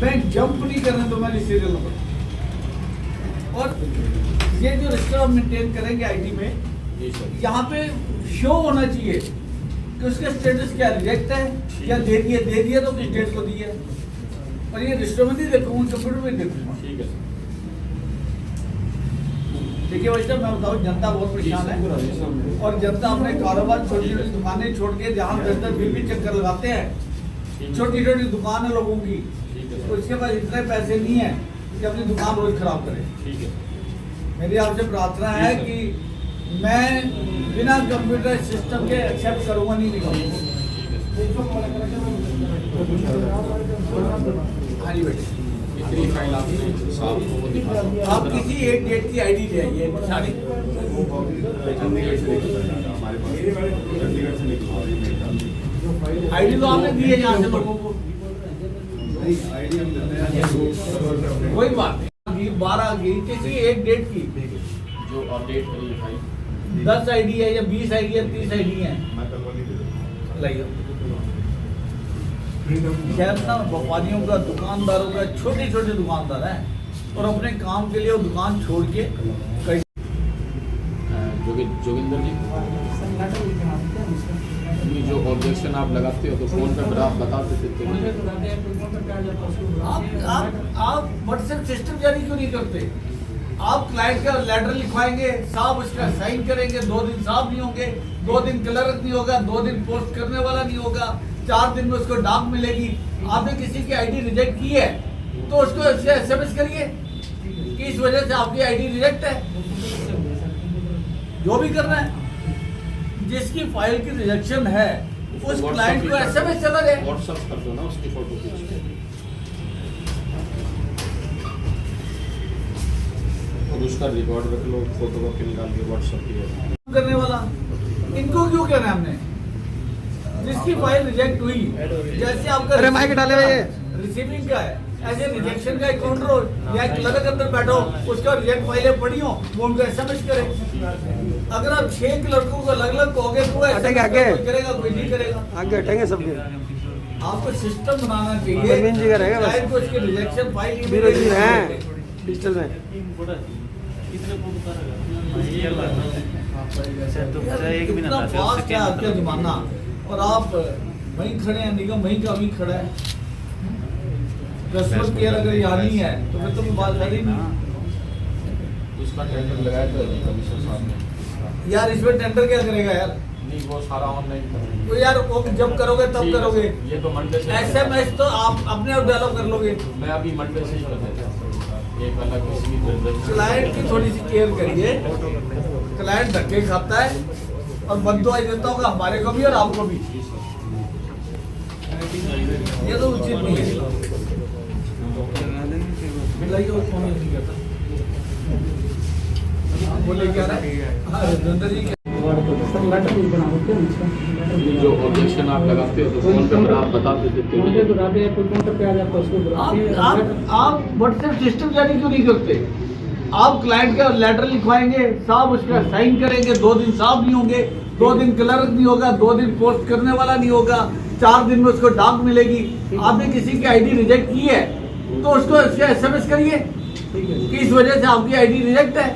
Bank jump नहीं करने दो मेरी सीरियल नंबर। और ये जो रजिस्टर आप मेंटेन करेंगे आईडी में, यहाँ पे शो होना चाहिए कि उसका स्टेटस क्या, रिजेक्ट है या दे दिया तो किस डेट को दी है। और ये रजिस्टर में नहीं देखूंगा, कंप्यूटर में देखूंगा। ठीक है। देखिए भाई साहब, मैं बताऊँ, जनता बहुत परेशान है और जनता अपने कारोबार, छोटी छोटी दुकानें छोड़ के जहाँ 10-10 20 चक्कर लगाते हैं, छोटी छोटी दुकान है लोगों की, तो इसके पास इतने पैसे नहीं है कि अपनी दुकान रोज खराब करे। ठीक है। मेरी आपसे प्रार्थना है कि मैं बिना कंप्यूटर सिस्टम के एक्सेप्ट करूंगा नहीं निकालूंगा। हाँ जी बेटे, इतनी फाइल आपने साहब को वो दिखा दो। आप किसी एक डेट की आईडी ले आइए सारी। आईडी तो आपने दी है यहाँ से लोगों को, कोई बात नहीं। 12 की किसी एक डेट की जो अपडेट करी फाइल 10 आईडी है या 20 आईडी है, 30 आईडी है, लाइए। शहर ना व्यापारियों का, दुकानदारों का, छोटे छोटे दुकानदार हैं और अपने काम के लिए वो दुकान छोड़ के कई जोगिंदर जी, जो ऑब्जेक्शन आप लगाते हो तो फोन पे आप बता देते थे। आप व्हाट्सएप सिस्टम जारी क्यों नहीं करते? आप क्लाइंट का लेटर लिखवाएंगे, साहब उसका साइन करेंगे, 2 दिन साहब नहीं होंगे, 2 दिन क्लर्क नहीं होगा, 2 दिन पोस्ट करने वाला नहीं होगा, 4 दिन में उसको डाक मिलेगी। आपने किसी की आईडी रिजेक्ट की है तो उसको SMS करिए कि इस वजह से आपकी आईडी रिजेक्ट है। जो भी करना है, जिसकी फाइल की रिजेक्शन है उस क्लाइंट को SMS चला जाए। व्हाट्सएप कर दो ना उसकी फोटो खींच के, और उसका रिकॉर्ड रख लो, फोटो कॉपी निकाल के व्हाट्सएप की करने वाला। इनको क्यों कहना है हमने? जिसकी फाइल रिजेक्ट हुई, जैसे आपका रिसीविंग का है, ऐसे रिजेक्शन का एक काउंटर या क्लर्क अंदर बैठो, उसका रिजेक्ट फाइलें पड़ी हो, वो उनको SMS करे। अगर आप 6 क्लर्कों को अलग अलग कहोगे तो कोई करेगा, कोई नहीं करेगा, आगे हटेंगे सबके। आपको सिस्टम बनाना चाहिए जी का रहेगा बस। को उसकी रिजेक्शन फाइल डिजिटल में इतना फास्ट है आपका जमाना, और आप वहीं खड़े हैं, निगम वहीं का वहीं खड़ा है। कस्टमर केयर अगर यहाँ नहीं है तो फिर तो बात कर ही नहीं। उसका टेंडर लगाया था कमिश्नर साहब ने। यार इसमें टेंडर क्या करेगा यार? नहीं, वो सारा ऑनलाइन तो यार वो जब करोगे तब करोगे। ये तो मंडे से SMS तो आप अपने आप डेवलप कर लोगे। मैं अभी मंडे से ही कर देता हूं। एक अलग किसी क्लाइंट की थोड़ी सी केयर करिए। क्लाइंट धक्के खाता है और बददुआ देता होगा हमारे को भी और आपको भी। ये तो उचित नहीं है। बोले क्या जो ऑब्जेक्शन आप लगाते हो तो फोन पे आप बता देते आप व्हाट्सएप सिस्टम जारी क्यों नहीं करते? आप क्लाइंट का लेटर लिखवाएंगे, साहब उसका साइन करेंगे, 2 दिन साहब नहीं होंगे, 2 दिन क्लर्क नहीं होगा, 2 दिन पोस्ट करने वाला नहीं होगा, 4 दिन में उसको डाक मिलेगी। आपने किसी की आईडी रिजेक्ट की है तो उसको SMS करिए कि इस वजह से आपकी आईडी रिजेक्ट है।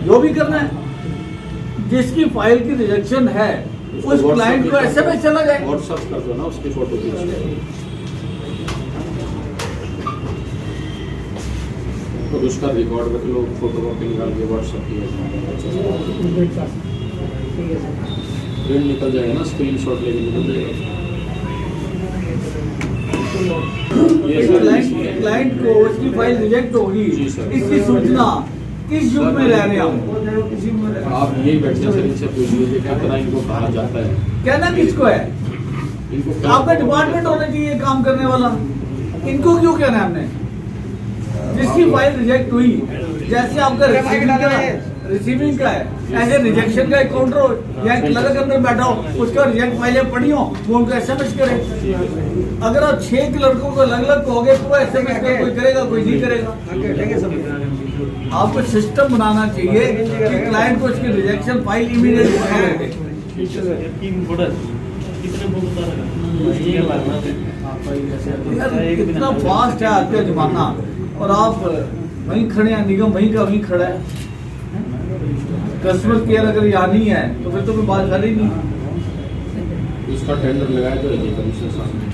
जो भी करना है, जिसकी फाइल की रिजेक्शन है उस क्लाइंट को SMS चला जाए। व्हाट्सएप कर दो ना उसकी फोटो खींच के, और उसका रिकॉर्ड रख लो, फोटो कॉपी निकाल के व्हाट्सएप की प्रिंट निकल जाएगा ना, स्क्रीनशॉट लेके निकल जाएगा। क्लाइंट को उसकी फाइल रिजेक्ट होगी, इसकी सूचना किस युग में रह रहे हैं आप यही बैठने से इनसे पूछ लीजिए क्या तरह इनको कहा जाता है, कहना किसको है? इनको आपका डिपार्टमेंट होना चाहिए काम करने वाला। इनको क्यों कहना है हमने? जिसकी फाइल रिजेक्ट हुई, जैसे आपका रिसीविंग का है, ऐसे रिजेक्शन का एक काउंटर हो या क्लर्क अंदर बैठा हो, उसका रिजेक्ट फाइलें पड़ी हो, वो उनको SMS करे। अगर आप 6 क्लर्कों को अलग अलग कहोगे तो SMS का कोई करेगा, कोई नहीं करेगा। आपको सिस्टम बनाना चाहिए कि क्लाइंट को उसकी रिजेक्शन फाइल इमीडिएट यार कितना फास्ट है आज का जमाना, और आप वहीं खड़े हैं, निगम वहीं का वहीं खड़ा है। कस्टमर केयर अगर यहाँ नहीं है तो फिर तो कोई बात कर ही नहीं। इसका टेंडर लगाया तो है कमिश्नर साहब ने।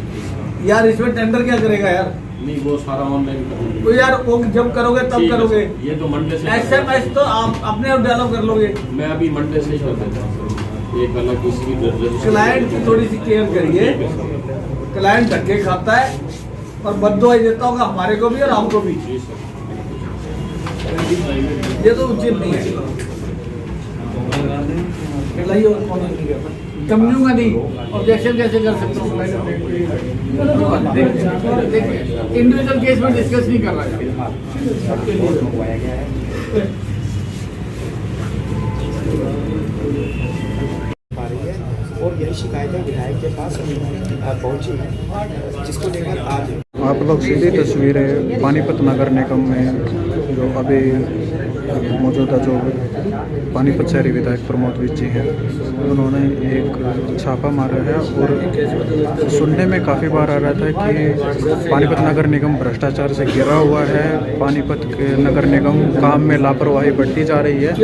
यार इसमें टेंडर क्या करेगा यार? नहीं, वो सारा ऑनलाइन तो यार वो जब करोगे तब करोगे। ये तो मंडे से SMS तो आप अपने आप डेवलप कर लोगे। मैं अभी मंडे से ही कर देता हूँ। एक अलग किसी की क्लाइंट की थोड़ी सी केयर करिए। क्लाइंट धक्के खाता है और बददुआई देता होगा हमारे को भी और आपको भी। जी सर। ये तो उचित नहीं है। समझूंगा नहीं, ऑब्जेक्शन कैसे कर सकता हूँ? इंडिविजुअल केस में डिस्कस नहीं कर रहा है। और यही शिकायतें विधायक के पास पहुंची है, जिसको लेकर आज आप लोग सीधी तस्वीरें पानीपत नगर निगम में जो अभी मौजूदा जो पानीपत शहरी विधायक प्रमोद विज जी हैं, उन्होंने एक छापा मारा है। और सुनने में काफ़ी बार आ रहा था कि पानीपत नगर निगम भ्रष्टाचार से घिरा हुआ है, पानीपत के नगर निगम काम में लापरवाही बढ़ती जा रही है। और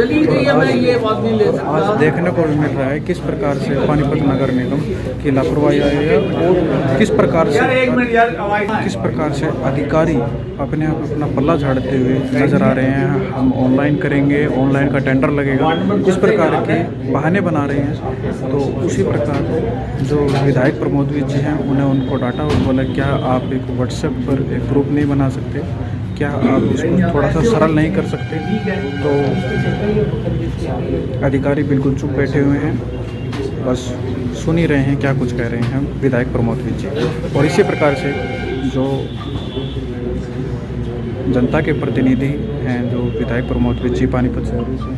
आज देखने को भी मिल रहा है किस प्रकार से पानीपत नगर निगम की लापरवाही आई है और किस प्रकार से अधिकारी अपने आप अपना पल्ला झाड़ते हुए नजर आ रहे हैं। हम ऑनलाइन करेंगे, ऑनलाइन का टेंडर लगेगा, इस प्रकार के बहाने बना रहे हैं। तो उसी प्रकार जो विधायक प्रमोद विज जी हैं, उनको डांटा और बोला क्या आप एक व्हाट्सएप पर एक ग्रुप नहीं बना सकते, क्या आप इसको थोड़ा सा सरल नहीं कर सकते? तो अधिकारी बिल्कुल चुप बैठे हुए हैं, बस सुन ही रहे हैं क्या कुछ कह रहे हैं विधायक प्रमोद विज जी। और इसी प्रकार से जो जनता के प्रतिनिधि हैं, जो विधायक प्रमोद विज जी पानीपत शहर से,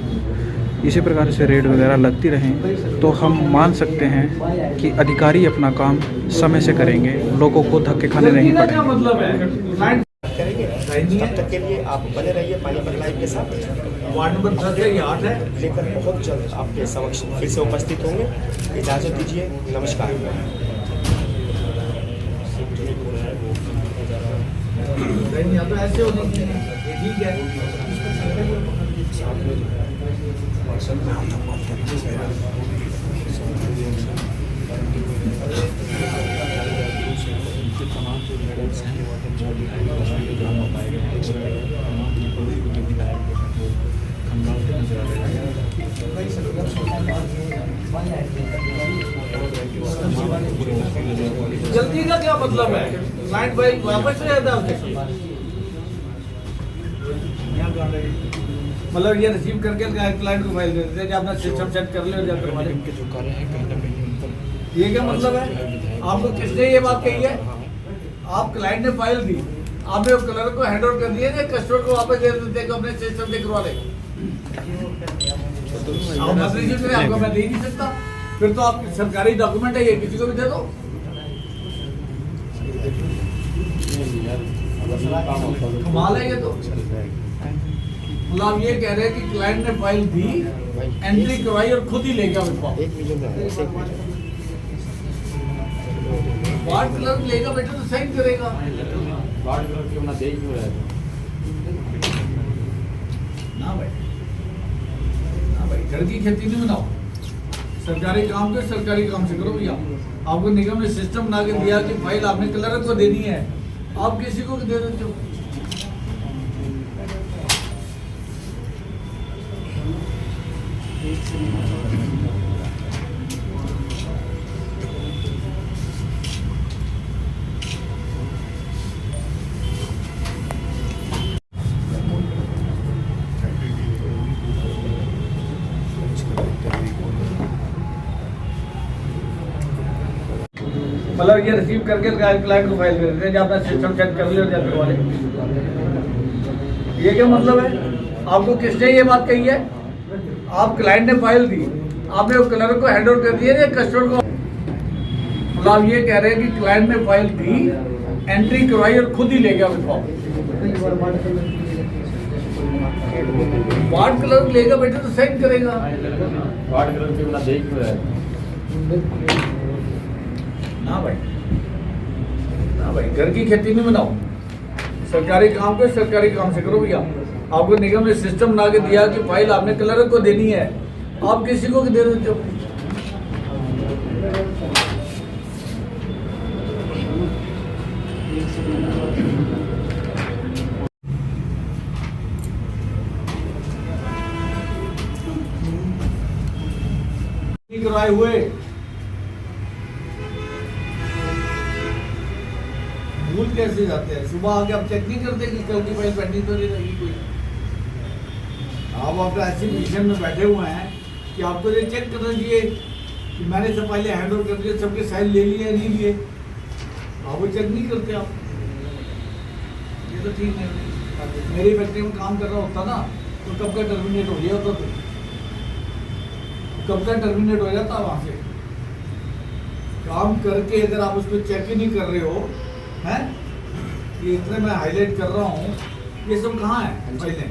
इसी प्रकार से रेड वगैरह लगती रहें तो हम मान सकते हैं कि अधिकारी अपना काम समय से करेंगे, लोगों को धक्के खाने नहीं पड़ेंगे। मतलब है करेंगे। तब तक के लिए आप बने रहिए पानीपत लाइव के साथ। वार्ड नंबर 10 है, 8 है, लेकर बहुत जल्द आपके समक्ष फिर से उपस्थित होंगे। इजाज़त दीजिए, नमस्कार। तो ऐसे होने ठीक है। जल्दी का क्या मतलब है? क्लाइंट भाई वापस नहीं आता मतलब ये रिसीव करके क्लाइंट को फाइल दे देते हैं कि आपने सिस्टम सेट कर लिया और जाकर हमारे जो कार्य है कहीं ना कहीं। ये क्या मतलब है? आपको किसने ये बात कही है? आप क्लाइंट ने फाइल दी, आपने वो कलर को हैंड ओवर कर दिया, कस्टमर को वापस दे देते हैं कि अपने सिस्टम से करवा ले। आपको मैं दे ही नहीं सकता, फिर तो आप सरकारी डॉक्यूमेंट है, ये किसी को भी दे दो। कमाल है ये तो। मतलब आप ये कह रहे हैं कि क्लाइंट ने फाइल दी, एंट्री करवाई और खुद ही ले गया वार्ड क्लर्क लेगा बेटा तो साइन करेगा। वार्ड क्लर्क क्यों ना दे ही क्यों रहा है? ना भाई घर की खेती नहीं बनाओ, सरकारी काम के सरकारी काम से करो भैया। आपको निगम ने सिस्टम बना के दिया कि फाइल आपने क्लर्क को देनी है, आप किसी को भी दे देते हो। मतलब ये रिसीव करके क्लाइंट को फाइल कर देते हैं कि आपने सिस्टम सेट कर लिया और जाकर वाले। ये क्या मतलब है? आपको किसने ये बात कही है? आप क्लाइंट ने फाइल दी, आपने वो क्लर्क को हैंड ओवर कर दिया या कस्टमर को? मतलब आप ये कह रहे हैं कि क्लाइंट ने फाइल दी, एंट्री करवाई और खुद ही ले गया फॉर्म। वार्ड क्लर्क लेगा बेटा तो साइन करेगा। वार्ड क्लर्क क्यों ना देख रहा है? ना भाई, ना भाई, घर की खेती नहीं बनाओ। सरकारी काम पे सरकारी काम से करो भैया। आपको निगम ने सिस्टम बना के दिया कि फाइल आपने क्लर्क को देनी है, आप किसी को दे देते हो। कराए हुए भूल कैसे जाते हैं? सुबह आके आप चेक नहीं करते कि कल की फाइल पेंडिंग तो नहीं रहेगी कोई? आप ऐसी पोजीशन में बैठे हुए हैं कि आपको ये चेक करना चाहिए कि मैंने सब फाइलें हैंड ओवर कर दिए, सबके साइन ले लिए नहीं लिए। आप वो चेक नहीं करते आप, ये तो ठीक नहीं। मेरी फैक्ट्री में काम कर रहा होता ना तो कब का टर्मिनेट हो गया होता, तो कब का टर्मिनेट हो जाता वहां से। काम करके अगर आप उसको चेक ही नहीं कर रहे हो हैं, ये इतने मैं हाईलाइट कर रहा हूँ, ये सब कहाँ है फाइलें?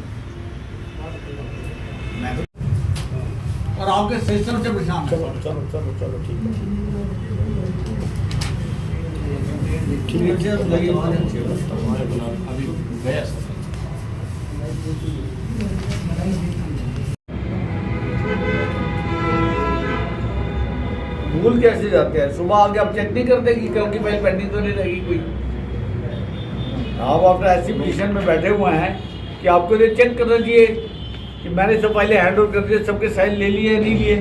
मैं तो और आपके सिस्टम से परेशान है। चलो ठीक अभी गया सर। भूल कैसे जाते हैं? सुबह आके आप चेक नहीं करते कि कल की फाइल पेंडिंग तो नहीं रहेगी कोई? आप अपने ऐसी पोजीशन में बैठे हुए हैं कि आपको ये चेक करना चाहिए कि मैंने सब फाइलें हैंड ओवर कर दिए, सबके साइन ले लिए नहीं लिए।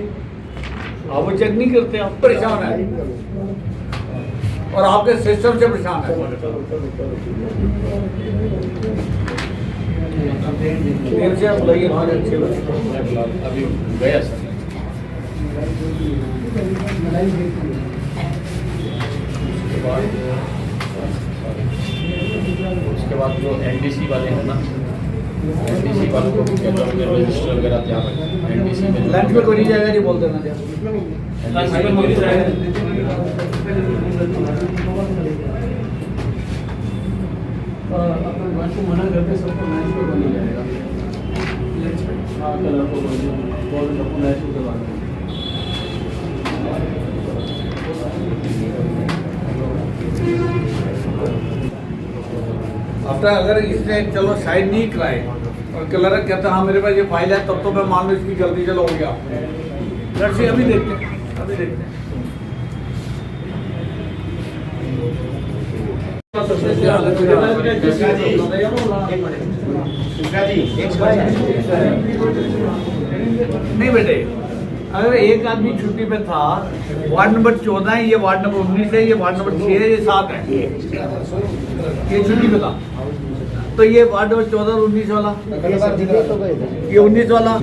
आप वो चेक नहीं करते, आप परेशान है और आपके सिस्टम से परेशान है। देर से आप बुलाइए, हमारे अच्छे अभी गया सर। उसके बाद जो एनडीसी वाले हैं ना, एनडीसी वालों को भी कहता हूँ कि रजिस्टर वगैरह ध्यान रखें। एनडीसी में लंच में कोई नहीं जाएगा, नहीं बोल देना। मना करते सबको मैच पे बनी जाएगा। हाँ, कल आपको बॉल सबको मैच पे करवा दें। आफ्टर अगर इसने चलो साइन नहीं कराए और क्लर्क कहता हाँ मेरे पास ये फाइल है, तब तो मैं मान लो इसकी गलती चलो हो गया। लड़के अभी देखते हैं, अभी देखते हैं। नहीं बेटे, अगर एक आदमी छुट्टी पे था, वार्ड नंबर 14 है, ये वार्ड नंबर 19 है, ये वार्ड नंबर 6 है, ये 7 है, ये छुट्टी पे था, तो ये वार्ड नंबर 14 और 19 वाला, ये 19 वाला,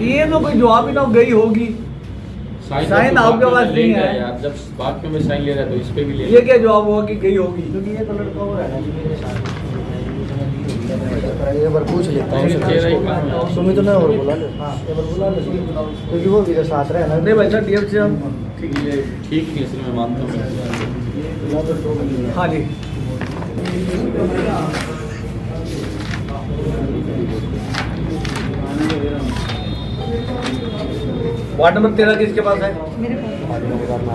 ये तो कोई जवाब ही ना गई होगी। साइन आपके पास नहीं है यार, जब बात में साइन ले रहा है तो इस पे भी ले। ये क्या जवाब होगा कि गई होगी? एक बार पूछ लेता हूँ सुमित ने और बोला ले, हाँ एक बार बुला ले क्योंकि वो भी तो साथ रहे ना। नहीं भाई साहब, डीएम से हम ठीक है, इसलिए मैं मानता हूँ। हाँ जी, वार्ड नंबर 13 किसके पास है?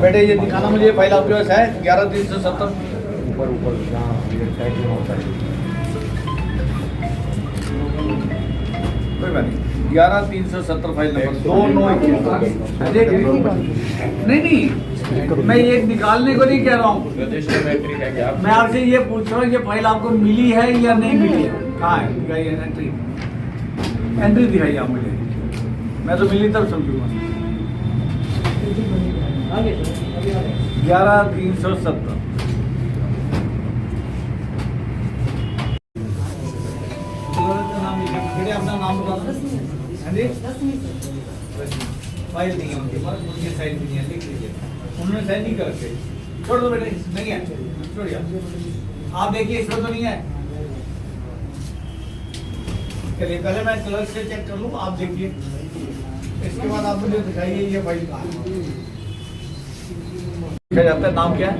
बेटे ये दिखाना मुझे, फाइल आपके पास है 11/370। ऊपर ऊपर कोई बात नहीं, 11/370 फाइल नंबर 2921। नहीं, मैं ये निकालने को नहीं कह रहा हूँ, रजिस्टर मैट्रिक है क्या? मैं आपसे ये पूछ रहा हूँ ये फाइल आपको मिली है या नहीं मिली है? कहाँ है? दिखाइए एंट्री दिखाइए आप मुझे, मैं तो मिली तब समझूंगा। 11/370। अपना नाम बता दो। फाइल नहीं है उनके पास, उनके साइन भी नहीं है, लिख लीजिए। उन्होंने साइन नहीं कर रखे, छोड़ दो बेटे, नहीं है, छोड़िए। आप देखिए इसमें तो नहीं है। चलिए पहले मैं क्लर्क से चेक कर लूँ, आप देखिए, इसके बाद आप मुझे दिखाइए ये फाइल कहाँ है। क्या जाता है, नाम क्या है?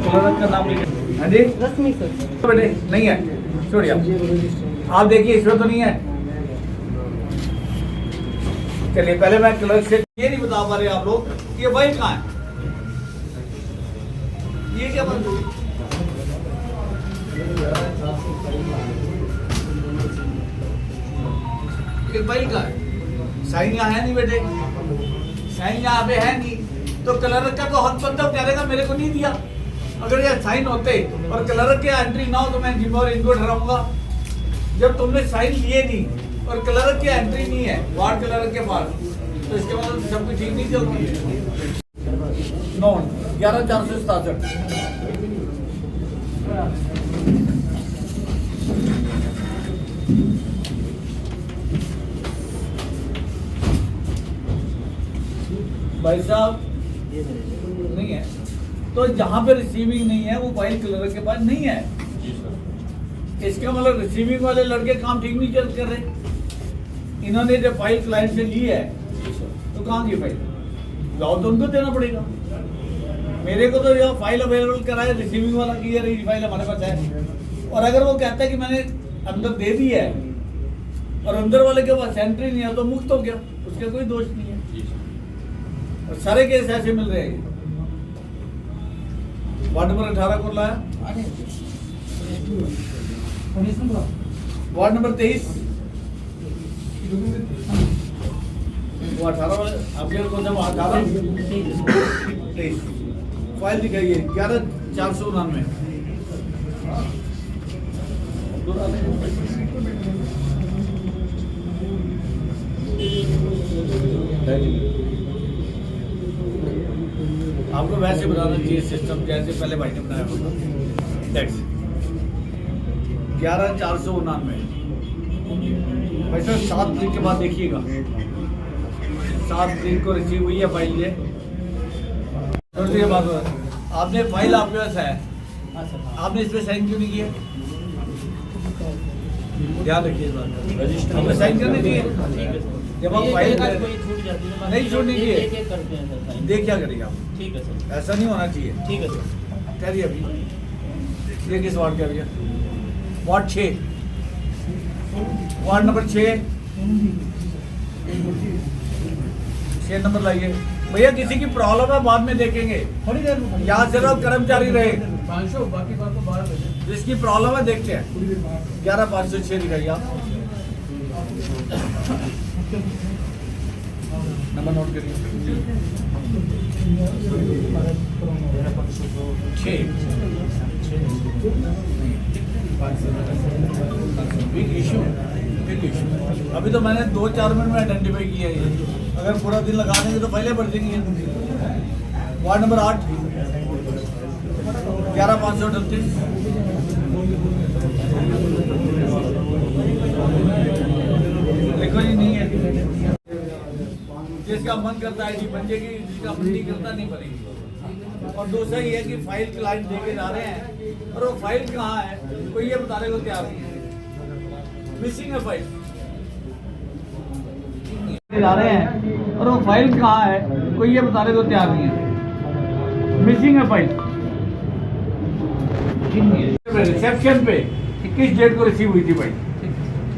क्लर्क का नाम लिखिए। हाँ जी, रश्मि सर। बेटे नहीं है, छोड़िए आप। आप देखिए इसमें तो नहीं है। चलिए पहले मैं क्लर्क से ये नहीं बता पा रहे आप लोग ये फाइल कहाँ है, ये क्या बंद हुई? ये फाइल कहाँ है? साइन यहाँ है नहीं बेटे, साइन यहाँ पे है नहीं, तो क्लर्क का तो हक बनता कह देगा मेरे को नहीं दिया। अगर ये साइन होते और क्लर्क के एंट्री ना हो तो मैं जिम्मेवार इनको ठहराऊंगा। जब तुमने साइन लिए नहीं और क्लर्क की एंट्री नहीं है वार्ड क्लर्क के पास, तो इसके मतलब सब कुछ ठीक नहीं चलती। 11,467 भाई साहब नहीं है, तो जहां पे रिसीविंग नहीं है वो फाइल क्लर्क के पास नहीं है। इसका मतलब रिसीविंग वाले लड़के काम ठीक नहीं कर रहे। इन्होंने जो फाइल क्लाइंट से ली है तो कहाँ की फाइल जाओ तो उनको देना पड़ेगा। मेरे को तो यह फाइल अवेलेबल कराए रिसीविंग वाला की यार ये फाइल हमारे पास है, और अगर वो कहता है कि मैंने अंदर दे दी है और अंदर वाले के पास एंट्री नहीं है तो मुक्त हो गया, उसका कोई दोष नहीं है। और सारे केस ऐसे मिल रहे हैं। वार्ड नंबर 18 को लाया, वार्ड नंबर 23 वो 18 वाले आपके को जब 18 23 फाइल दिखाइए 11,499 आपको वैसे बनाना चाहिए सिस्टम जैसे पहले भाई ने बनाया होगा। टैक्स 11,499 भाई साहब 7 तारीख के बाद देखिएगा, 7 तारीख को रिसीव हुई है फाइल। ये बात आपने फाइल आपके पास है, आपने इस पर साइन क्यों नहीं किया? ध्यान रखिए इस बात, रजिस्टर साइन करने चाहिए। जब आप फाइल नहीं छोड़नी चाहिए, देख क्या करेंगे आप? ठीक है सर, ऐसा नहीं होना चाहिए। ठीक है सर, कह रही अभी ये किस वार्ड का भैया? वार्ड 6, वार्ड नंबर 6 नंबर लाइए भैया। किसी की प्रॉब्लम है बाद में देखेंगे, थोड़ी देर यहाँ से लोग कर्मचारी रहे, बाकी बात तो 12 बजे जिसकी प्रॉब्लम है देखते हैं। 11,506 दिखाइए आप, नंबर नोट करिए 6। Big issue, big issue. अभी तो मैंने 2-4 मिनट में आइडेंटिफाई किया है। अगर पूरा दिन लगा देंगे तो पहले बढ़ देंगे। वार्ड नंबर 8 11,538 देखो जी नहीं है। जिसका मन करता है जी बन जाएगी, जिसका मन नहीं करता नहीं बनेगी। और दूसरा ये है कि फाइल क्लाइंट देके जा रहे हैं और वो फाइल कहाँ है कोई ये बताने को तैयार नहीं है। मिसिंग है फाइल ला रहे हैं और वो फाइल कहाँ है कोई ये बताने को तैयार नहीं है। मिसिंग है फाइल। रिसेप्शन पे किस डेट को रिसीव हुई थी फाइल,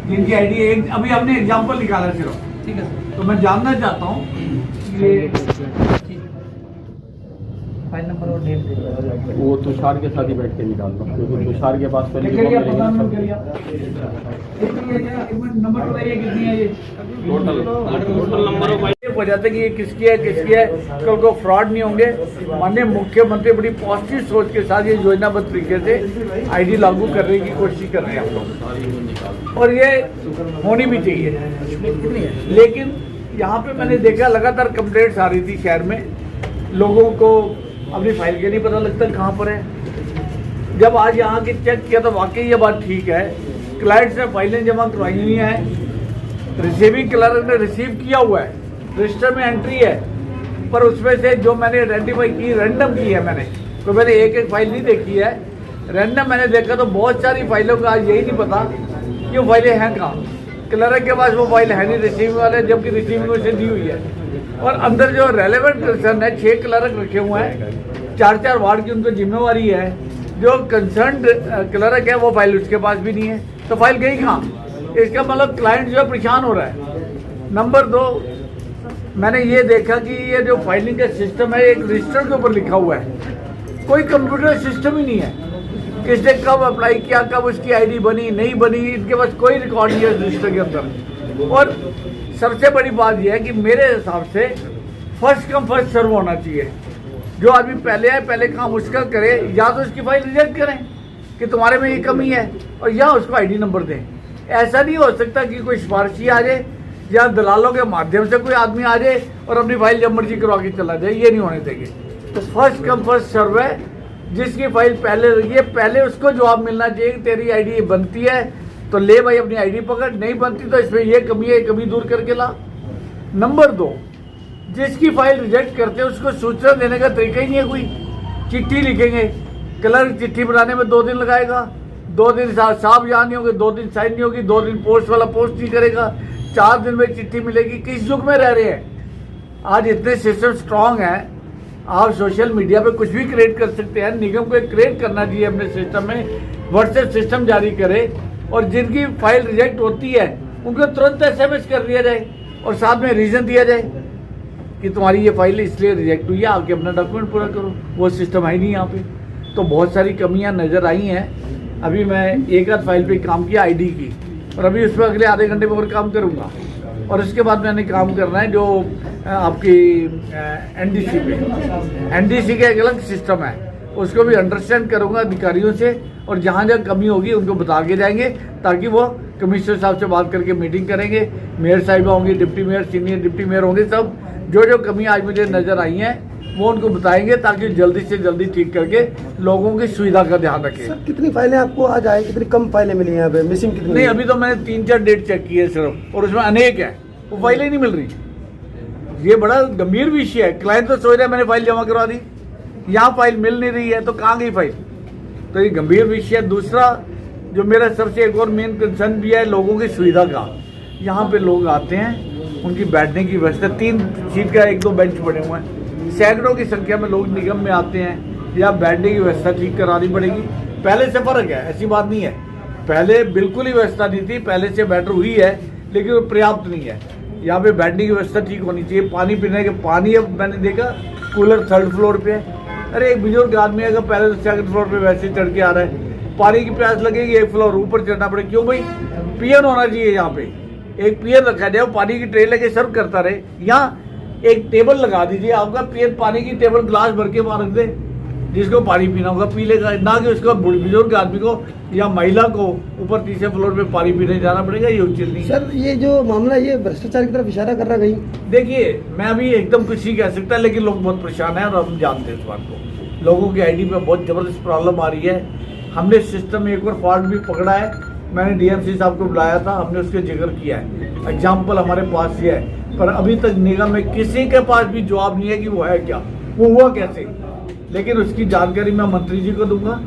जिनकी आईडी अभी हमने एग्जांपल निकाला सिर्फ। ठीक है, तो मैं जानना चाहता हूँ ये फाइल नंबर और डेट वो तुषार के साथ ही बैठ के निकाल लो, क्योंकि तुषार के पास पहले नंबर बताइए कितनी है ये टोटल नंबर ऑफ हो जाता है कि ये किसकी है कल को फ्रॉड नहीं होंगे। माननीय मुख्यमंत्री बड़ी पॉजिटिव सोच के साथ ये योजनाबद्ध तरीके से आईडी लागू करने की कोशिश कर रहे हैं आप लोग, और ये होनी भी चाहिए। लेकिन यहाँ पे मैंने देखा लगातार कंप्लेंट्स आ रही थी शहर में, लोगों को अपनी फाइल के नहीं पता लगता कहाँ पर है। जब आज यहाँ की चेक किया तो वाकई ये बात ठीक है, क्लाइंट्स ने फाइलें जमा करवाई हुई हैं, रिसीविंग क्लर्क ने रिसीव किया हुआ है, रजिस्टर में एंट्री है, पर उसमें से जो मैंने आइडेंटिफाई की रैंडम की है मैंने, तो मैंने एक फाइल नहीं देखी है, रैंडम मैंने देखा तो बहुत सारी फाइलों का आज यही नहीं पता कि वो फाइलें हैं कहाँ। क्लर्क के पास वो फाइल है नहीं रिसीविंग वाले, जबकि रिसीविंग में से दी हुई है। और अंदर जो रेलेवेंट कंसर्न है 6 क्लर्क रखे हुए हैं, 4-4 वार्ड की उनको जिम्मेवारी है। जो कंसर्न क्लर्क है वो फाइल उसके पास भी नहीं है, तो फाइल गई कहाँ? इसका मतलब क्लाइंट जो है परेशान हो रहा है। नंबर 2, मैंने ये देखा कि ये जो फाइलिंग का सिस्टम है एक रजिस्टर के ऊपर लिखा हुआ है, कोई कंप्यूटर सिस्टम ही नहीं है। किसने कब अप्लाई किया, कब उसकी आईडी बनी नहीं बनी, इनके पास कोई रिकॉर्ड नहीं है रजिस्टर के अंदर। और सबसे बड़ी बात यह है कि मेरे हिसाब से फर्स्ट कम फर्स्ट सर्व होना चाहिए। जो आदमी पहले आए पहले काम उसका करे, या तो उसकी फाइल रिजेक्ट करें कि तुम्हारे में ये कमी है, और या उसको आईडी नंबर दें। ऐसा नहीं हो सकता कि कोई सिफारिशी आ जाए या दलालों के माध्यम से कोई आदमी आ जाए और अपनी फाइल जब मर्जी करवा के चला जाए, ये नहीं होने देंगे। तो फर्स्ट कम फर्स्ट सर्व है, जिसकी फाइल पहले रही है पहले उसको जवाब मिलना चाहिए कि तेरी आईडी बनती है तो ले भाई अपनी आईडी पकड़, नहीं बनती तो इसमें ये कमी है, कमी दूर करके ला। नंबर 2, जिसकी फाइल रिजेक्ट करते हैं उसको सूचना देने का तरीका ही नहीं है कोई। चिट्ठी लिखेंगे, क्लर्क चिट्ठी बनाने में 2 दिन लगाएगा, 2 दिन साहब यहाँ नहीं होंगे, 2 दिन साइन नहीं होगी, 2 दिन पोस्ट वाला पोस्ट नहीं करेगा, 4 दिन में चिट्ठी मिलेगी। किस युग में रह रहे हैं? आज इतने सिस्टम स्ट्रांग हैं, आप सोशल मीडिया पे कुछ भी क्रिएट कर सकते हैं। निगम को क्रिएट करना चाहिए अपने सिस्टम में, व्हाट्सएप सिस्टम जारी करे, और जिनकी फाइल रिजेक्ट होती है उनको तुरंत SMS कर दिया जाए और साथ में रीज़न दिया जाए कि तुम्हारी ये फाइल इसलिए रिजेक्ट हुई है, आके अपना डॉक्यूमेंट पूरा करो। वो सिस्टम है ही नहीं यहाँ पे। तो बहुत सारी कमियाँ नज़र आई हैं। अभी मैं एक आध फाइल पे काम किया आईडी की, और अभी उस पर अगले आधे घंटे में और काम करूँगा, और उसके बाद मैंने काम करना है जो आपकी NDC पे। NDC का एक अलग सिस्टम है, उसको भी अंडरस्टैंड करूँगा अधिकारियों से, और जहाँ जहाँ कमी होगी उनको बता के जाएंगे, ताकि वो कमिश्नर साहब से बात करके मीटिंग करेंगे। मेयर साहिबा होंगी, deputy mayor, senior deputy mayor होंगे, सब जो कमी आज मुझे नज़र आई हैं वो उनको बताएंगे, ताकि जल्दी से जल्दी ठीक करके लोगों की सुविधा का ध्यान रखें। सर कितनी फाइलें आपको आज आई, कितनी कम फाइलें मिली हैं यहाँ पे, मिसिंग कितनी? नहीं, अभी तो मैंने 3-4 डेट चेक की है सिर्फ, और उसमें अनेक है, वो फाइलें नहीं मिल रही। ये बड़ा गंभीर विषय है। क्लाइंट तो सोच रहा है मैंने फाइल जमा करवा दी, यहाँ फाइल मिल नहीं रही है, तो कहाँ गई फाइल? तो ये गंभीर विषय है। दूसरा जो मेरा सबसे एक और मेन कंसर्न भी है लोगों की सुविधा का। यहाँ पे लोग आते हैं, उनकी बैठने की व्यवस्था, 3 सीट का 1-2 बेंच पड़े हुए हैं, सैकड़ों की संख्या में लोग निगम में आते हैं, या बैठने की व्यवस्था ठीक करानी पड़ेगी। पहले से फर्क है, ऐसी बात नहीं है, पहले बिल्कुल ही व्यवस्था नहीं थी, पहले से बेटर हुई है, लेकिन वो पर्याप्त नहीं है। यहाँ पे बैठने की व्यवस्था ठीक होनी चाहिए। पानी पीने के पानी, अब मैंने देखा कूलर 3rd फ्लोर पे है। अरे एक बुजुर्ग आदमी अगर पहले तो 2nd फ्लोर पे वैसे चढ़ के आ रहा है, पानी की प्यास लगेगी 1 फ्लोर ऊपर चढ़ना पड़ेगा। क्यों भाई? पियन होना चाहिए यहाँ पे, एक पियन रखा जाए, पानी की ट्रे लेके सर्व करता रहे। यहाँ एक टेबल लगा दीजिए, आपका पियन पानी की टेबल ग्लास भर के वहाँ रख दे, जिसको पानी पीना होगा पी लेगा, ना कि उसको बुजुर्ग आदमी को या महिला को ऊपर 3रे फ्लोर पे पानी पीने जाना पड़ेगा। ये उचित नहीं। सर ये जो मामला ये भ्रष्टाचार की तरफ इशारा कर रहा है कहीं? देखिए, मैं अभी एकदम कुछ नहीं कह सकता, लेकिन लोग बहुत परेशान हैं और हम जानते हैं इस बात को। लोगों की आईडी पे बहुत ज़बरदस्त प्रॉब्लम आ रही है। हमने सिस्टम में एक और फॉल्ट भी पकड़ा है, मैंने DMC साहब को बुलाया था, हमने उसके जिक्र किया है। एग्जाम्पल हमारे पास ये है, पर अभी तक निगम में किसी के पास भी जवाब नहीं है कि वो है क्या, वो हुआ कैसे। लेकिन उसकी जानकारी मैं मंत्री जी को दूंगा,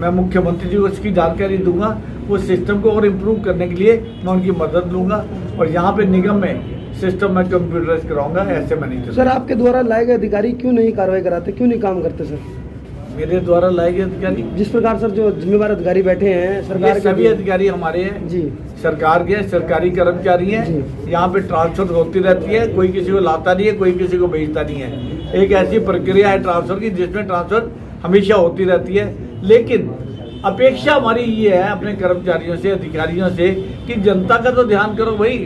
मैं मुख्यमंत्री जी को उसकी जानकारी दूंगा। वो सिस्टम को और इम्प्रूव करने के लिए मैं उनकी मदद लूँगा, और यहाँ पे निगम में सिस्टम में कंप्यूटराइज कराऊंगा। ऐसे मैं नहीं कर। सर आपके द्वारा लाए गए अधिकारी क्यों नहीं कार्रवाई कराते, क्यों नहीं काम करते सर? मेरे द्वारा लाए गए अधिकारी, जिस प्रकार सर जो जिम्मेवार अधिकारी बैठे हैं सरकार के, सभी अधिकारी हमारे हैं जी, सरकार के सरकारी कर्मचारी हैं। यहाँ पे ट्रांसफर होती रहती है, कोई किसी को लाता नहीं है, कोई किसी को भेजता नहीं है। एक ऐसी प्रक्रिया है ट्रांसफर की जिसमें ट्रांसफर हमेशा होती रहती है। लेकिन अपेक्षा हमारी ये है अपने कर्मचारियों से, अधिकारियों से, कि जनता का तो ध्यान करो भाई,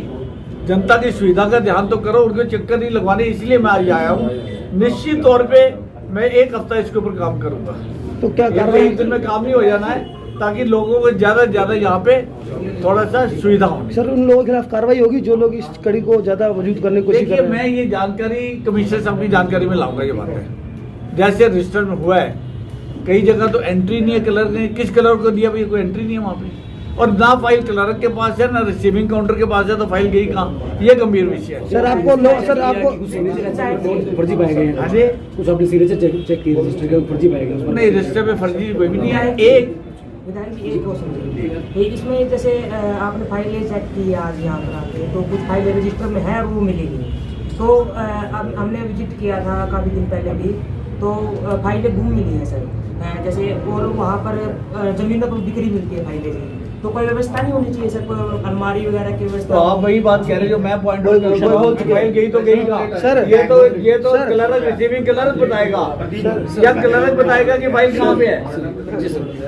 जनता की सुविधा का ध्यान तो करो, उनको चक्कर नहीं लगवाने। इसलिए मैं आज आया हूँ। निश्चित तौर पे मैं 1 हफ्ता इसके ऊपर काम करूंगा। तो क्या कार्रवाई? एक दिन में काम नहीं हो जाना है, ताकि लोगों को ज्यादा से ज्यादा यहाँ पे थोड़ा सा सुविधा हो। सर उन लोगों के खिलाफ कार्रवाई होगी जो लोग इस कड़ी को ज्यादा मौजूद करने की कोशिश कर देखिए, रहे हैं? मैं ये जानकारी कमिश्नर साहब की जानकारी में लाऊंगा। ये बात है, जैसे रजिस्टर में हुआ है, कई जगह तो एंट्री नहीं है, क्लर्क ने किस क्लर्क को दिया भाई, कोई एंट्री नहीं है वहाँ पे, और ना फाइल क्लर्क के पास है ना रिसीविंग काउंटर के पास है, तो फाइल गई कहाँ? ये गंभीर विषय है। सर आपको सर आपको फर्जी पाए गए हैं? हाँ जी, कुछ आपने सिग्नेचर चेक किए रजिस्टर के फर्जी पाए गए? नहीं, रजिस्टर में फर्जी कोई भी नहीं है। एक विधायक जी एक और समझिए, इसमें जैसे आपने फाइलें चेक की आज यहाँ पर आके, तो कुछ फाइलें रजिस्टर में है और वो मिलेगी। तो अब हमने विजिट किया था काफ़ी दिन पहले भी, तो फाइलें गुम मिली हैं सर, जैसे और वहाँ पर ज़मीनों पर बिक्री मिलती है फाइलें जी। तो कोई व्यवस्था नहीं होनी चाहिए सर, कोई अलमारी वगैरह की तो व्यवस्था? आप वही बात कह रहे हो जो मैं पॉइंट वही आउट क्वेश्चन हो चुका है, यही तो गई का सर, ये तो सर, क्लर्क रिसीविंग क्लर्क बताएगा या क्लर्क बताएगा कि भाई कहाँ पे है।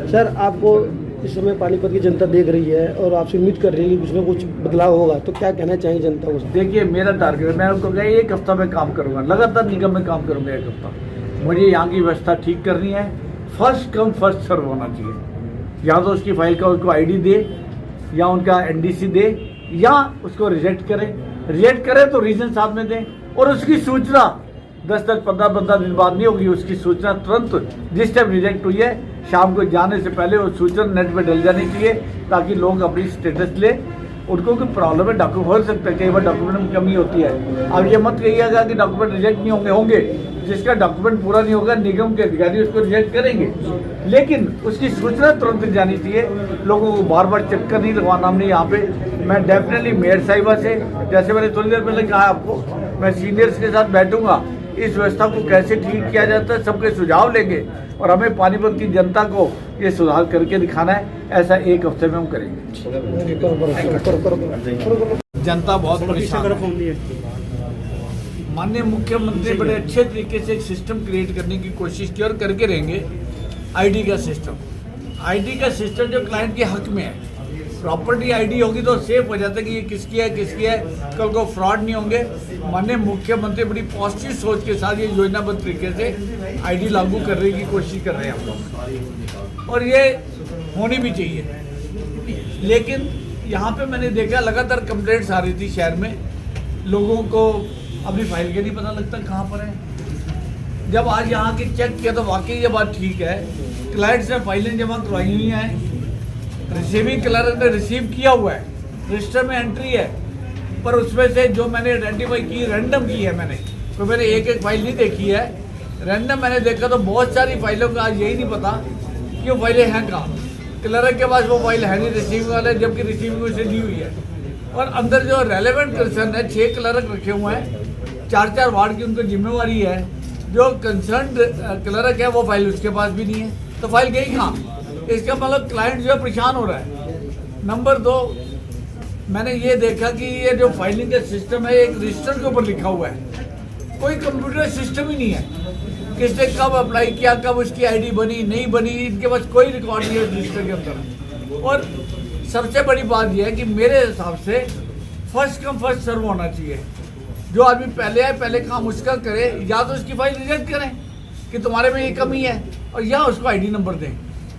सर आपको इस समय पानीपत की जनता देख रही है और आपसे उम्मीद कर रही है कि उसमें कुछ बदलाव होगा, तो क्या कहना चाहिए जनता को? देखिए मेरा टारगेट, मैं आपको कहा एक हफ्ता में काम करूंगा, लगातार निगम में काम करूंगा एक हफ्ता। मुझे यहाँ की व्यवस्था ठीक करनी है, फर्स्ट कम फर्स्ट सर्व होना चाहिए। या तो उसकी फाइल का उसको आईडी दे या उनका एनडीसी दे या उसको रिजेक्ट करे तो रीजन साथ में दें और उसकी सूचना 10-15 दिन बाद नहीं होगी, उसकी सूचना तुरंत जिस टाइम रिजेक्ट हुई है शाम को जाने से पहले वो सूचना नेट पे डल जानी चाहिए ताकि लोग अपनी स्टेटस ले। उनको कोई प्रॉब्लम है, डॉक्यूमेंट हो सकता है, कई बार डॉक्यूमेंट में कमी होती है। अब ये मत कहिएगा कि डॉक्यूमेंट रिजेक्ट नहीं होंगे, जिसका डॉक्यूमेंट पूरा नहीं होगा निगम के अधिकारी उसको रिजेक्ट करेंगे, लेकिन उसकी सूचना तुरंत जानी चाहिए। लोगों को बार बार चक्कर नहीं लगवाना। हमने यहाँ पे मैं डेफिनेटली मेयर साहिबा से, जैसे मैंने थोड़ी देर पहले कहा आपको, मैं सीनियर्स के साथ बैठूंगा, इस व्यवस्था को कैसे ठीक किया जाता है सबके सुझाव लेंगे और हमें पानीपत की जनता को ये सुधार करके दिखाना है। ऐसा एक हफ्ते में हम करेंगे। जनता बहुत परेशान है। माननीय मुख्यमंत्री बड़े अच्छे तरीके से एक सिस्टम क्रिएट करने की कोशिश की और करके रहेंगे। आईडी का सिस्टम जो क्लाइंट के हक में है, प्रॉपर्टी आईडी होगी तो सेफ हो जाता है कि ये किसकी है, कल को फ्रॉड नहीं होंगे। माननीय मुख्यमंत्री बड़ी पॉजिटिव सोच के साथ ये योजनाबद्ध तरीके से आईडी लागू करने की कोशिश कर रहे हैं हम लोग, और ये होनी भी चाहिए। लेकिन यहाँ पे मैंने देखा लगातार कंप्लेंट्स आ रही थी शहर में, लोगों को अपनी फाइल के नहीं पता लगता कहाँ पर है। जब आज यहाँ की चेक किया तो वाकई ये बात ठीक है, क्लाइंट्स ने फाइलें जमा करवाई हुई हैं, रिसीविंग क्लर्क ने रिसीव किया हुआ है, रजिस्टर में एंट्री है, पर उसमें से जो मैंने आइडेंटिफाई की रैंडम की है मैंने, तो मैंने एक फाइल नहीं देखी है, रैंडम मैंने देखा तो बहुत सारी फाइलों का आज यही नहीं पता कि वो फाइलें हैं कहाँ। क्लर्क के पास वो फाइल है नहीं रिसीविंग वाले, जबकि रिसीविंग उसे दी हुई है। और अंदर जो रेलेवेंट कंसर्न है, 6 क्लर्क रखे हुए हैं, 4-4 वार्ड की उनको जिम्मेवारी है। जो कंसर्न क्लर्क है वो फाइल उसके पास भी नहीं है, तो फाइल गई कहाँ? इसका मतलब क्लाइंट जो है परेशान हो रहा है। नंबर 2, मैंने ये देखा कि ये जो फाइलिंग का सिस्टम है एक रजिस्टर के ऊपर लिखा हुआ है, कोई कंप्यूटर सिस्टम ही नहीं है। किसने कब अप्लाई किया, कब उसकी आईडी बनी नहीं बनी, इनके पास कोई रिकॉर्ड नहीं है रजिस्टर के अंदर। और सबसे बड़ी बात यह है कि मेरे हिसाब से फर्स्ट कम फर्स्ट सर्व होना चाहिए। जो आदमी पहले आए पहले काम उसका करे, या तो उसकी फाइल रिजेक्ट करें कि तुम्हारे में ये कमी है, और या उसको आईडी नंबर दें।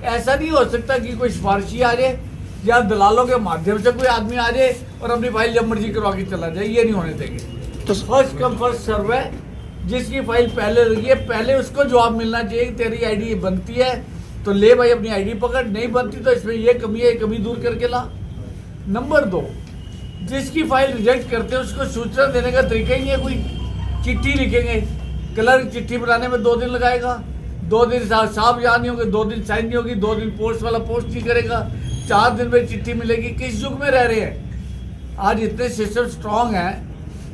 ऐसा नहीं हो सकता कि कोई सिफारिशी आ जाए या दलालों के माध्यम से कोई आदमी आ जाए और अपनी फाइल जब मर्जी करवा के चला जाए, ये नहीं होने देंगे। तो फर्स्ट कम फर्स्ट सर्व है, जिसकी फाइल पहले लगी है पहले उसको जवाब मिलना चाहिए कि तेरी आईडी बनती है तो ले भाई अपनी आईडी पकड़, नहीं बनती तो इसमें ये कमी है, कमी दूर करके ला। नंबर 2, जिसकी फाइल रिजेक्ट करते हैं उसको सूचना देने का तरीका ही नहीं है। कोई चिट्ठी लिखेंगे, क्लर्क चिट्ठी बनाने में 2 दिन लगाएगा, 2 दिन साहब यहाँ नहीं होंगे, 2 दिन साइन नहीं होगी, 2 दिन पोस्ट वाला पोस्ट नहीं करेगा, 4 दिन में चिट्ठी मिलेगी। किस युग में रह रहे हैं? आज इतने सिस्टम स्ट्रांग हैं,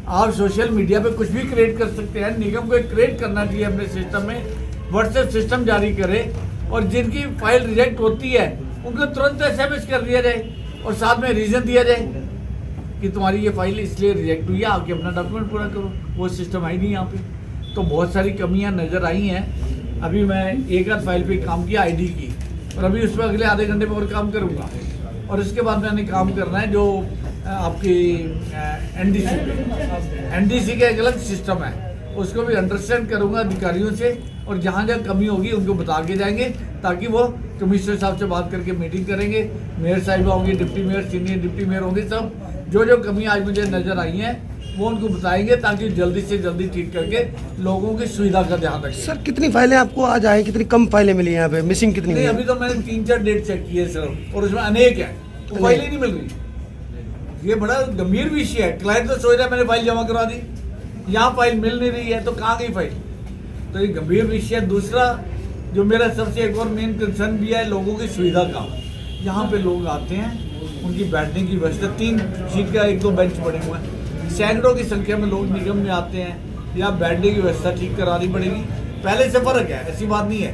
आप सोशल मीडिया पे कुछ भी क्रिएट कर सकते हैं। निगम को क्रिएट करना चाहिए अपने सिस्टम में, व्हाट्सएप सिस्टम जारी करे और जिनकी फाइल रिजेक्ट होती है उनको तुरंत SMS कर दिया जाए और साथ में रीज़न दिया जाए कि तुम्हारी ये फाइल इसलिए रिजेक्ट हुई है, आके अपना डॉक्यूमेंट पूरा करो। वो सिस्टम है ही नहीं यहाँ पे, तो बहुत सारी कमियाँ नज़र आई हैं। अभी मैं एक आध फाइल पे काम किया आईडी की, और अभी उस पर अगले आधे घंटे में और काम करूँगा, और उसके बाद मैंने काम करना है जो आपकी एनडीसी का एक अलग सिस्टम है, उसको भी अंडरस्टैंड करूँगा अधिकारियों से, और जहाँ जहाँ कमी होगी उनको बता के जाएंगे ताकि वो कमिश्नर साहब से बात करके मीटिंग करेंगे। मेयर साहिबा होंगी, deputy mayor, senior deputy mayor होंगे, सब जो कमी आज मुझे नज़र आई हैं वो उनको बताएंगे ताकि जल्दी से जल्दी ठीक करके लोगों की सुविधा का ध्यान रखें। सर कितनी फाइलें आपको आज आई, कितनी कम फाइलें मिली यहाँ पे, मिसिंग कितनी नहीं, है? अभी तो मैंने 3-4 डेट चेक किए सर, और उसमें अनेक है, तो फाइल ही नहीं मिल रही। ये बड़ा गंभीर विषय है। क्लाइंट तो सोच रहा है मैंने फाइल जमा करवा दी, यहाँ फाइल मिल नहीं रही है, तो कहाँ गई फाइल? तो ये गंभीर विषय है। दूसरा जो मेरा सबसे एक और मेन कंसर्न भी है, लोगों की सुविधा का। यहाँ पे लोग आते हैं, उनकी बैठने की व्यवस्था, 3 सीट का 1-2 बेंच पड़े हुए हैं, सैकड़ों की संख्या में लोग निगम में आते हैं, या बैठने की व्यवस्था ठीक करानी पड़ेगी। पहले से फर्क है, ऐसी बात नहीं है,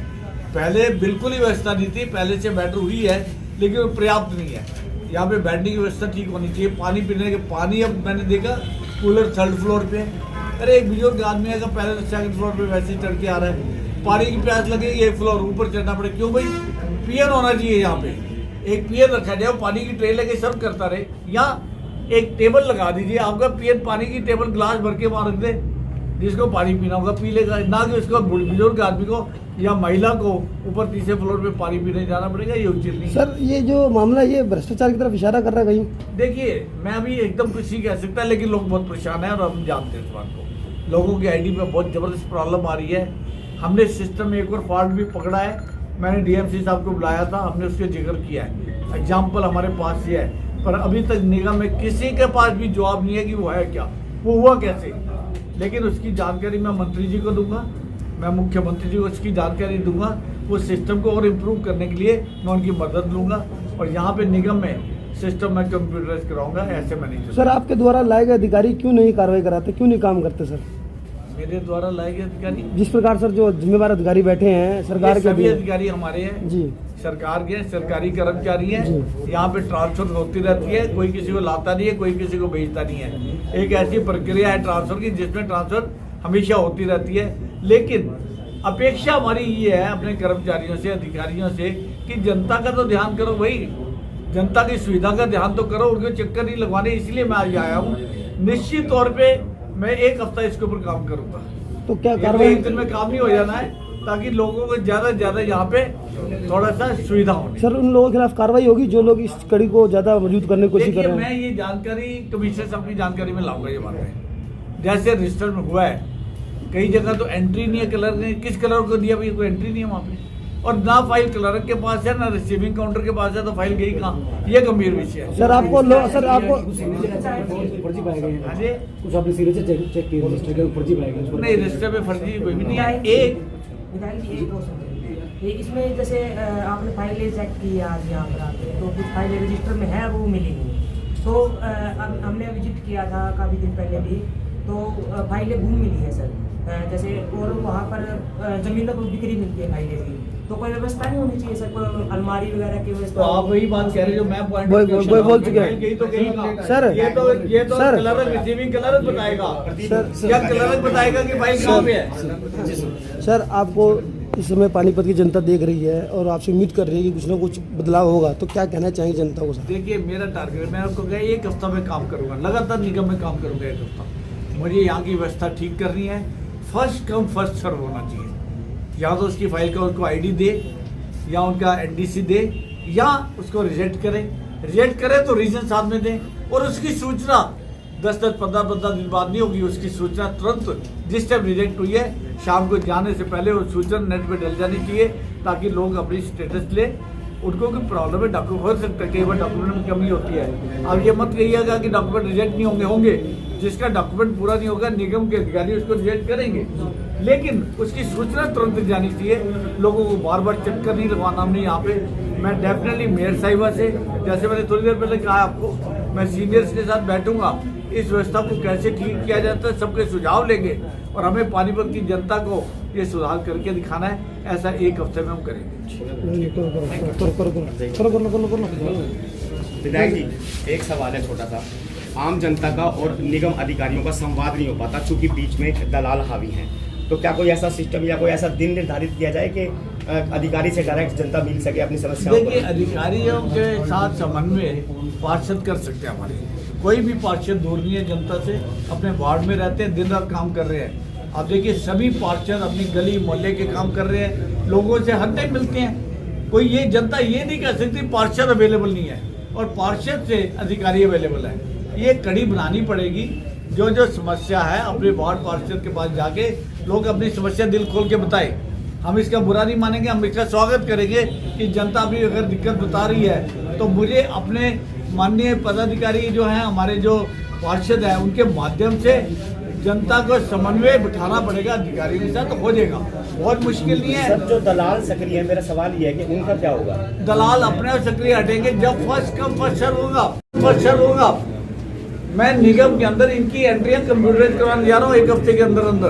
पहले बिल्कुल ही व्यवस्था नहीं थी, पहले से बेटर हुई है, लेकिन वो पर्याप्त नहीं है। यहाँ पे बैठने की व्यवस्था ठीक होनी चाहिए, पानी पीने के पानी, अब मैंने देखा कूलर 3rd फ्लोर पे है। अरे एक बुजुर्ग आदमी आएगा पहले तो 2nd फ्लोर पे वैसे ही चढ़ के आ रहा है, पानी की प्यास लगेगी 1 फ्लोर ऊपर चढ़ना पड़े। क्यों भाई? पियर होना चाहिए यहाँ पे, एक पियर रखा जाए, पानी की ट्रे लेके सर्व करता रहे, या एक टेबल लगा दीजिए आपका पियर पानी की टेबल, ग्लास भर के वहाँ रख दे, जिसको पानी पीना होगा पी लेगा, ना कि उसको बुजुर्ग आदमी को या महिला को ऊपर 3रे फ्लोर पे पानी पीने जाना पड़ेगा। ये उचित नहीं। सर ये जो मामला ये भ्रष्टाचार की तरफ इशारा कर रहा है कहीं? देखिए मैं अभी एकदम कुछ नहीं कह सकता, लेकिन लोग बहुत परेशान हैं और हम जानते हैं इस बात को। लोगों की आईडी पे बहुत ज़बरदस्त प्रॉब्लम आ रही है। हमने सिस्टम में एक और फॉल्ट भी पकड़ा है, मैंने डीएमसी साहब को बुलाया था, हमने उसके जिक्र किया है, एग्जाम्पल हमारे पास ये है, पर अभी तक निगम में किसी के पास भी जवाब नहीं है कि वो है क्या, वो हुआ कैसे। लेकिन उसकी जानकारी मैं मंत्री जी को दूंगा, मैं मुख्यमंत्री जी को उसकी जानकारी दूंगा। वो सिस्टम को और इम्प्रूव करने के लिए मैं उनकी मदद लूंगा, और यहाँ पे निगम में सिस्टम मैं कंप्यूटराइज कराऊंगा, ऐसे मैं नहीं। सर आपके द्वारा लाए गए अधिकारी क्यों नहीं कार्रवाई कराते, क्यों नहीं काम करते सर? मेरे द्वारा लाए गए अधिकारी, जिस प्रकार सर जो जिम्मेवार अधिकारी बैठे हैं सरकार के, सभी अधिकारी हमारे हैं जी, सरकार के सरकारी कर्मचारी हैं। यहाँ पे ट्रांसफर होती रहती है, कोई किसी को लाता नहीं है, कोई किसी को भेजता नहीं है। एक ऐसी प्रक्रिया है ट्रांसफर की जिसमें ट्रांसफर हमेशा होती रहती है। लेकिन अपेक्षा हमारी ये है अपने कर्मचारियों से, अधिकारियों से, कि जनता का तो ध्यान करो भाई, जनता की सुविधा का ध्यान तो करो, उनको चक्कर नहीं लगवाने। इसलिए मैं आज आया हूँ। निश्चित तौर पे मैं 1 हफ्ता इसके ऊपर काम करूँगा। तो क्या कार्रवाई एक दिन में काम नहीं हो जाना है, ताकि लोगों को ज़्यादा से ज़्यादा यहाँ पे थोड़ा सा सुविधा हो। सर उन लोगों के खिलाफ कार्रवाई होगी जो लोग इस कड़ी को ज़्यादा मजबूत करने की कोशिश कर देखिए रहे हैं? मैं ये जानकारी कमिश्नर साहब की जानकारी में लाऊंगा। ये बात है जैसे रजिस्टर में हुआ है, कई जगह तो एंट्री नहीं है, क्लर्क ने किस क्लर्क को दिया भाई, कोई एंट्री नहीं है वहाँ पे, और ना फाइल क्लर्क के पास है ना रिसीविंग काउंटर के पास है, तो फाइल गई कहाँ? ये गंभीर विषय है। सर आपको सर आपको फर्जी पाए गए हैं। हाँ जी, कुछ आपने सिग्नेचर चेक किए रजिस्टर के फर्जी पाए गए? नहीं रजिस्टर में फर्जी कोई भी नहीं है। एक विधायक जी एक क्वेश्चन है, इसमें जैसे आपने फाइलें चेक की आज यहाँ पर आके, तो कुछ फाइलें रजिस्टर में है वो मिली नहीं, तो हमने विजिट किया था काफ़ी दिन पहले भी, तो फाइलें गुम मिली है सर, जैसे, और वहाँ पर जमीनों पर बिक्री मिलती है फाइलें की, तो कोई व्यवस्था नहीं होनी चाहिए सर, कोई अलमारी वगैरह की तो व्यवस्था? आप वही बात कह रहे हो जो मैं पॉइंट बोल चुके हैं। गई तो गई कहाँ? सर, ये तो सर, क्लर्क रिसीविंग क्लर्क बताएगा, सर, या क्लर्क बताएगा कि भाई कहाँ पे है। सर आपको इस समय पानीपत की जनता देख रही है और आपसे उम्मीद कर रही है कि कुछ ना कुछ बदलाव होगा, तो क्या कहना चाहिए जनता को सर? देखिए मेरा टारगेट, मैं आपको कहा 1 हफ्ता में काम करूंगा, लगातार निगम में काम करूंगा 1 हफ्ता। मुझे यहाँ की व्यवस्था ठीक करनी है, फर्स्ट कम फर्स्ट सर्व होना चाहिए। या तो उसकी फाइल का उसको आईडी दे, या उनका एनडीसी दे, या उसको रिजेक्ट करे तो रीजन साथ में दे, और उसकी सूचना 10-10, 15-15 दिन बाद नहीं होगी, उसकी सूचना तुरंत जिस टाइम रिजेक्ट हुई है शाम को जाने से पहले वो सूचना नेट पे डल जानी चाहिए, ताकि लोग अपनी स्टेटस ले। उनको कोई प्रॉब्लम है, डॉक्यूमेंट हो सकता है, कई बार डॉक्यूमेंट में कमी होती है। अब ये मत कहिएगा कि डॉक्यूमेंट रिजेक्ट नहीं होंगे, जिसका डॉक्यूमेंट पूरा नहीं होगा निगम के अधिकारी उसको रिजेक्ट करेंगे, लेकिन उसकी सूचना तुरंत जानी चाहिए। लोगों को बार बार चक्कर नहीं लगवाना हमने यहाँ पे। मैं डेफिनेटली मेयर साहिबा से, जैसे मैंने थोड़ी देर पहले कहा आपको, मैं सीनियर्स के साथ बैठूंगा, इस व्यवस्था को कैसे ठीक किया जाता है सबके सुझाव लेंगे, और हमें पानीपत की जनता को ये सुधार करके दिखाना है। ऐसा 1 हफ्ते में हम करेंगे। विधायक जी एक सवाल है छोटा सा, आम जनता का और निगम अधिकारियों का संवाद नहीं हो पाता क्योंकि बीच में दलाल हावी हैं, तो क्या कोई ऐसा सिस्टम या कोई ऐसा दिन निर्धारित किया जाए कि अधिकारी से डायरेक्ट जनता मिल सके अपनी समस्याओं देखिए अधिकारियों के साथ समन्वय पार्षद कर सकते हैं। हमारे कोई भी पार्षद दूर नहीं है जनता से, अपने वार्ड में रहते हैं, दिन रात काम कर रहे हैं। आप देखिए सभी पार्षद अपनी गली मोहल्ले के काम कर रहे हैं, लोगों से हर टाइम मिलते हैं। कोई ये जनता ये नहीं कह सकती पार्षद अवेलेबल नहीं है और पार्षद से अधिकारी अवेलेबल है। ये कड़ी बनानी पड़ेगी। जो जो समस्या है अपने वार्ड पार्षद के पास जाके लोग अपनी समस्या दिल खोल के बताएं। हम इसका बुरा नहीं मानेंगे, हम इसका स्वागत करेंगे कि जनता भी अगर दिक्कत बता रही है तो मुझे अपने माननीय पदाधिकारी जो हैं, हमारे जो पार्षद हैं, उनके माध्यम से जनता को समन्वय बिठाना पड़ेगा अधिकारियों के साथ, तो हो जाएगा। बहुत मुश्किल नहीं है। सर जो दलाल सक्रिय है, मेरा सवाल ये है कि उनका क्या होगा? दलाल अपने आप सक्रिय हटेंगे जब फर्स्ट कम फर्स्ट सर्व होगा। मैं निगम के अंदर इनकी एंट्रियां कंप्यूटराइज करवाने जा रहा हूँ 1 हफ्ते के अंदर अंदर।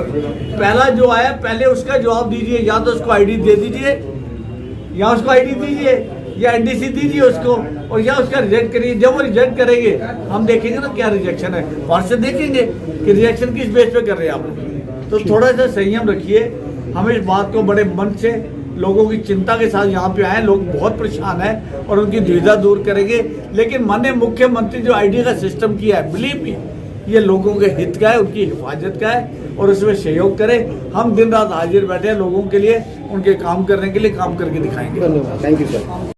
पहला जो आया पहले उसका जवाब दीजिए, या तो उसको आईडी दे दीजिए या उसको आईडी दीजिए, या एनडीसी दीजिए उसको, और या उसका रिजेक्ट करिए। जब वो रिजेक्ट करेंगे हम देखेंगे ना क्या रिजेक्शन है, और से देखेंगे कि रिजेक्शन किस बेस पे कर रहे हैं आप। तो थोड़ा सा संयम रखिए। हम इस बात को बड़े मन से लोगों की चिंता के साथ यहाँ पे आए, लोग बहुत परेशान हैं और उनकी दुविधा दूर करेंगे। लेकिन माननीय मुख्यमंत्री जो आईडी का सिस्टम किया है, बिलीव मी, ये लोगों के हित का है, उनकी हिफाजत का है, और उसमें सहयोग करें। हम दिन रात हाजिर बैठे हैं लोगों के लिए, उनके काम करने के लिए, काम करके दिखाएंगे। धन्यवाद, थैंक यू सर।